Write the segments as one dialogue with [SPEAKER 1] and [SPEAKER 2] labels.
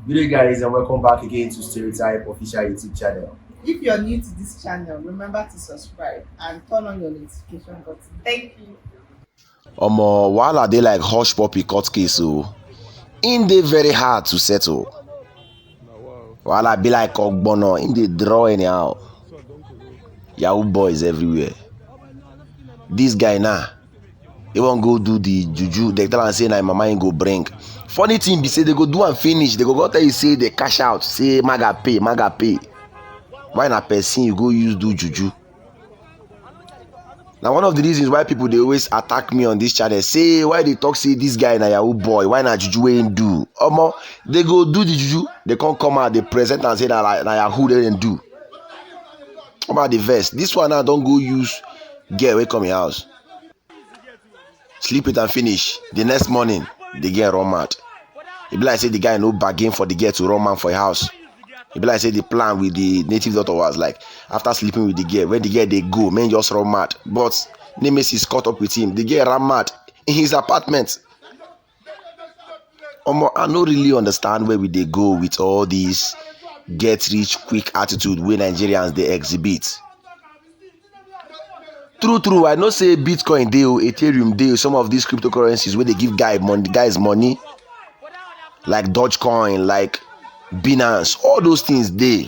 [SPEAKER 1] Good day, guys, and welcome back again to Stereotype Official YouTube channel.
[SPEAKER 2] If you're new to this channel, remember to subscribe and turn on your notification button. Thank you.
[SPEAKER 3] Wahala dey like hush puppy court case o. In dey very hard to settle. Wahala be like ogbono, in dey draw anyhow. Yahoo boys everywhere. This guy now, he wan go do the juju. They tell am say na im mama im go bring. Funny thing be say they go do am finish. They go tell you say they cash out. Say maga pay, maga pay. Why na person you go use do juju? Now one of the reasons why people they always attack me on this channel, say why they talk say this guy na Yahoo boy, why na juju wey him do? They go do the juju, they can't come out, they present and say na Yahoo they didn't do. About the verse, this one now don't go use girl wey come in house, sleep it and finish. The next morning, the girl run mad. It be like say the guy no bargain for the girl to run man for a house. It be like say the plan with the native daughter was like, after sleeping with the girl, when the girl they go, man just run mad. But Nemesis caught up with him. The girl ran mad in his apartment. I don't really understand where we they go with all these get rich quick attitude where Nigerians they exhibit. True, I know say Bitcoin deal, Ethereum deal, some of these cryptocurrencies where they give guys money, like Dogecoin, like Binance, all those things they.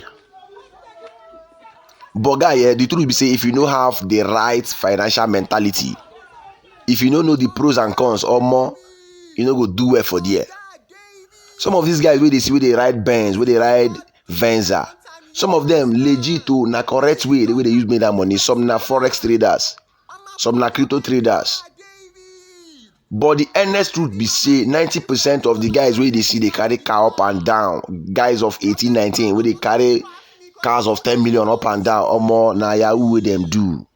[SPEAKER 3] But guy, the truth be say, if you don't have the right financial mentality, if you don't know the pros and cons or more, you know go do well for there. Some of these guys where they ride Benz, where they ride Venza, some of them legit to na correct way, the way they use make that money. Some na forex traders, some na crypto traders. But the honest truth be say 90% of the guys where they see they carry car up and down, guys of 18, 19, where they carry cars of 10 million up and down, or more na Yahoo with them do.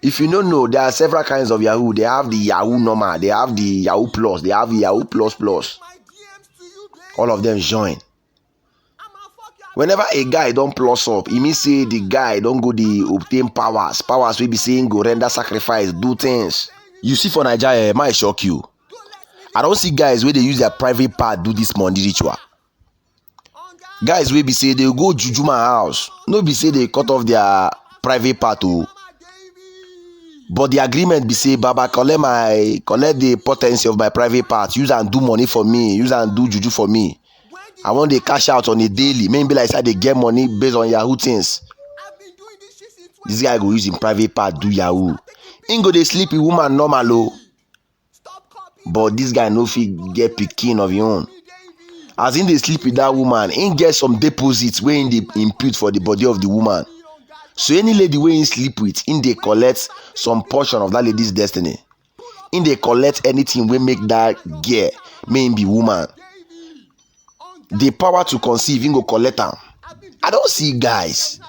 [SPEAKER 3] If you don't know, there are several kinds of Yahoo. They have the Yahoo normal, they have the Yahoo plus, they have the Yahoo plus plus. All of them join. Whenever a guy don't plus up, it means say the guy don't go the obtain powers will be saying go render sacrifice, do things. You see for Nigeria, it might shock you. I don't see guys where they use their private part do this money ritual. Guys will be say they go juju my house, no be say they cut off their private part too. But the agreement be say Baba collect the potency of my private part, use and do money for me, use and do juju for me. I want they cash out on a daily. Maybe like say they get money based on Yahoo things. This guy go use him private part do Yahoo. He go they sleep with woman normal low. But this guy no fit get pikin of his own. As in they sleep with that woman, he get some deposits where in they impute for the body of the woman. So any lady where he sleep with, in they collect some portion of that lady's destiny. In they collect anything we make that girl may be woman. The power to conceive, in go collect them. I don't see guys.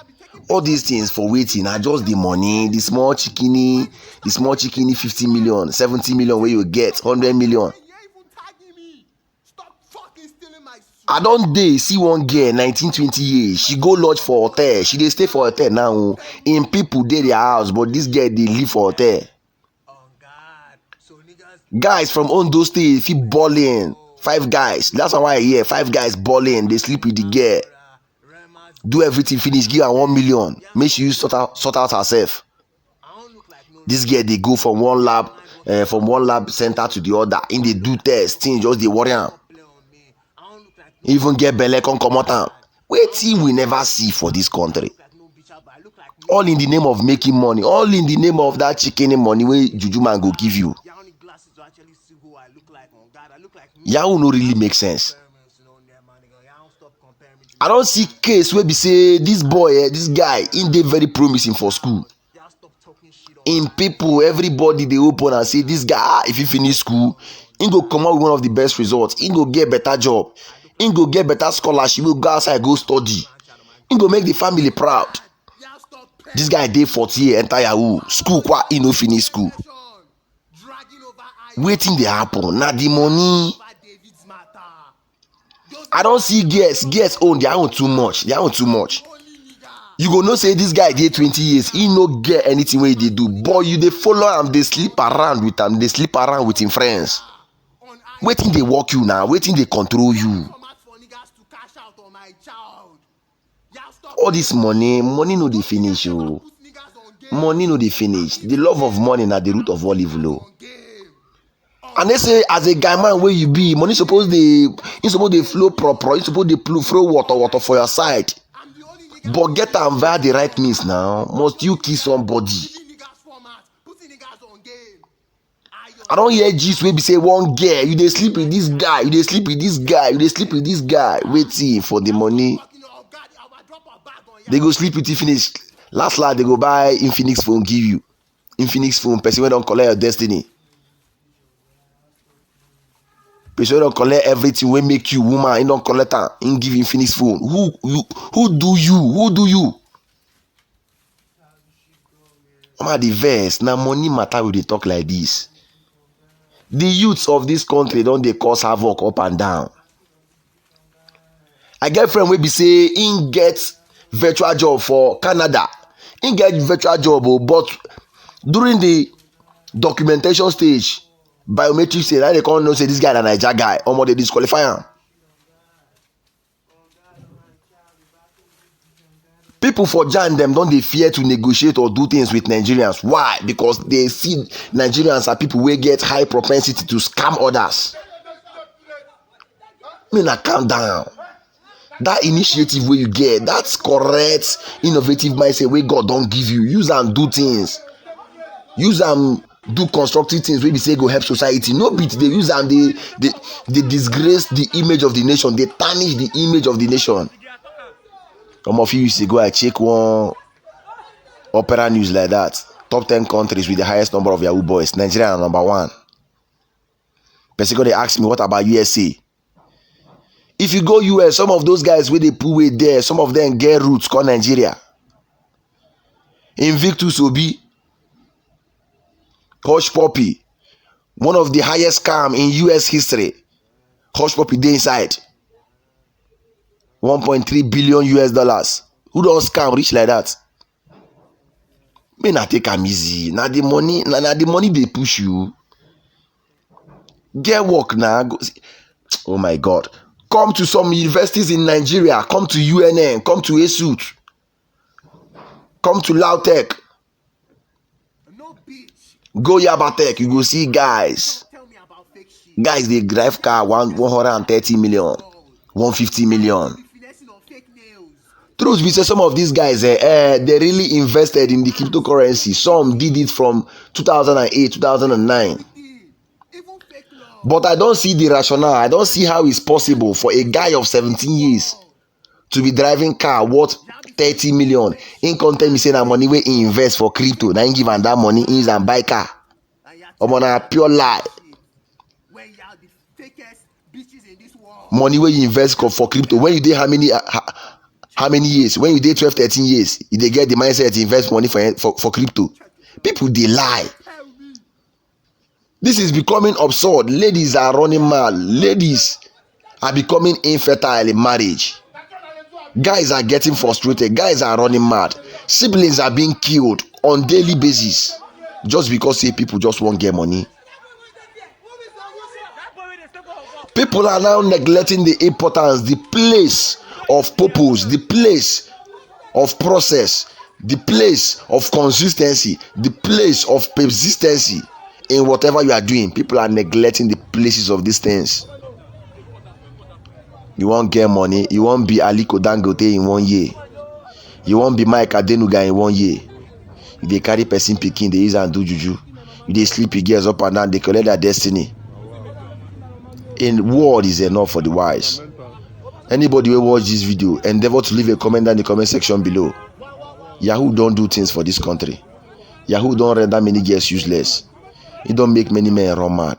[SPEAKER 3] All these things for waiting are just the money, the small chickeny 50 million, 70 million where you get 100 million. I don't dey see one girl 19, 20 years. She go lodge for hotel. She dey stay for hotel now. In people dey their house, but this girl dey live for hotel. Guys from Ondo State fit balling. 5 guys. That's why I hear 5 guys balling. They sleep with the girl. Do everything finish. Give her 1 million. Make she use sort out herself. This girl they go from one lab center to the other. In they do test, things just they worry am. Even get belle come out am. Wetin we never see for this country. All in the name of making money. All in the name of that chicken money wey juju man go give you. Yahoo no really make sense. I don't see case where be say this boy, this guy, in dey very promising for school. In people, everybody they open and say this guy, if he finish school, he go come out with one of the best results. He go get better job. He go get better scholarship. He go outside go study. He go make the family proud. This guy dey 40 years enter Yahoo school kwa he no finish school. Waiting dey happen na the money. I don't see girls own their own too much. You go know say this guy dey 20 years, he no get anything wey he dey do, but you dey follow am, dey sleep around with him friends. Wetin dey work you now? Wetin dey control you? All this money no dey finish o. Money no dey finish. The love of money na the root of all evil o. And they say as a guy man wey you be, money suppose dey flow proper. You suppose dey flow water for your side. But get am via the right means now. Must you kill somebody? I don hear gist wey be say one girl, you dey sleep with this guy, you dey sleep with this guy, you dey sleep with this guy, waiting for the money. They go sleep with you finish. Last they go buy Infinix phone give you. Infinix phone, person wey don collect your destiny. Person wey don collect everything wey make you woman, he don collect am, he give Infinix phone. Who do you? Who do you? Mama the verse, na money matter we dey talk like this. The youths of this country don dey cause havoc up and down. I get friend wey be say he get virtual job for Canada. He get virtual job, but during the documentation stage, biometric stage, now they can't know say this guy na Naija guy. Omo they disqualify am. People for Jan them don't they fear to negotiate or do things with Nigerians. Why? Because they see Nigerians are people wey get high propensity to scam others. Now calm down. That initiative wey you get, that's correct, innovative mindset wey God don't give you. Use and do things. Use and do constructive things wey be say go help society. No beat they use and they disgrace the image of the nation. They tarnish the image of the nation. Some of you used to go and check one Opera News like that. Top 10 countries with the highest number of Yahoo boys. Nigeria are number 1. Person they ask me, what about USA? If you go US, some of those guys where they pull way there, some of them get roots called Nigeria. Invictus Obi, Hush Puppy, one of the highest scam in US history. Hush Puppy dey inside. $1.3 billion US. Who don't scam rich like that? May not take am easy. Now the money they push you. Get work now. Oh my God. Come to some universities in Nigeria. Come to UNN. Come to ESUT. Come to Lautech. Go Yabatech. You go see guys. Guys, they drive car 130 million, 150 million. Truth be said, some of these guys, they really invested in the cryptocurrency. Some did it from 2008, 2009. But I don't see the rationale. I don't see how it's possible for a guy of 17 years to be driving car worth 30 million. In content, me say that money where he invest for crypto. Now he give him that money, he and buy car. I'm on a pure lie. Money where you invest for crypto. When you did how many years? When you did 12, 13 years, they get the mindset to invest money for crypto. People they lie. This is becoming absurd. Ladies are running mad. Ladies are becoming infertile in marriage. Guys are getting frustrated. Guys are running mad. Siblings are being killed on daily basis just because people just won't get money. People are now neglecting the importance, the place of purpose, the place of process, the place of consistency, the place of persistency in whatever you are doing. People are neglecting the places of these things. You won't get money. You won't be Aliko Dangote in 1 year. You won't be Mike Adenuga in 1 year. If they carry person picking, they use and do juju. If they sleep girls up and down, they collect their destiny. In word is enough for the wise. Anybody who watch this video, endeavor to leave a comment down in the comment section below. Yahoo don't do things for this country. Yahoo don't render many girls useless. It don't make many men run mad.